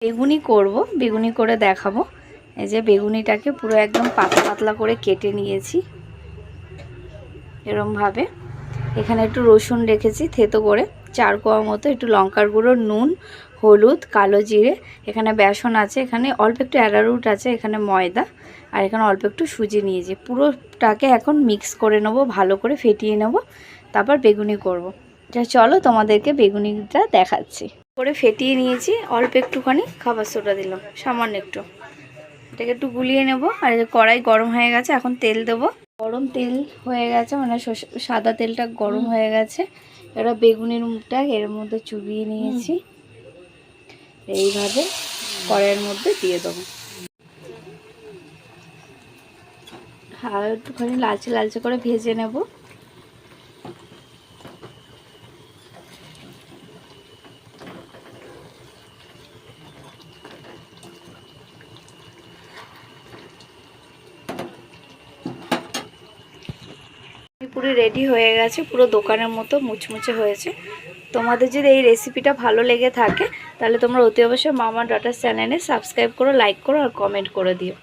বেগুনি করব, বেগুনি করে দেখাবো। এই যে বেগুনিটাকে পুরো একদম পাতলা পাতলা করে কেটে নিয়েছি এরমভাবে। এখানে একটু রসুন রেখেছি থেতো করে 4 কোয়া মতো, একটু লঙ্কার গুঁড়ো, নুন, হলুদ, কালো জিরে, এখানে বেসন আছে, এখানে অল্প একটু অ্যারারুট আছে, এখানে ময়দা, আর এখানে অল্প একটু সুজি নিয়েছি। পুরোটাকে এখন মিক্স করে নেব, ভালো করে ফেটিয়ে নেব, তারপর বেগুনি করব। চলো তোমাদেরকে বেগুনিটা দেখাচ্ছি। করে ফেটিয়ে নিয়েছি, অল্প একটুখানি খাবার সোডা দিলাম, সামান্য একটু। এটাকে একটু গুলিয়ে নেব। আর কড়াই গরম হয়ে গেছে, এখন তেল দেবো। গরম তেল হয়ে গেছে, মানে সাদা তেলটা গরম হয়ে গেছে। এবার বেগুনির মুখটা এর মধ্যে চুবিয়ে নিয়েছি, এইভাবে কড়াইয়ের মধ্যে দিয়ে দেবো। আর একটুখানি লালচে লালচে করে ভেজে নেব। পুরো রেডি হয়ে গেছে, পুরো দোকানের মতো মুচমুচে হয়েছে। তোমাদের যদি এই রেসিপিটা ভালো লেগে থাকে তাহলে তোমরা অতি অবশ্যই মামা ডটার্স চ্যানেলে সাবস্ক্রাইব করো, লাইক করো আর কমেন্ট করে দিও।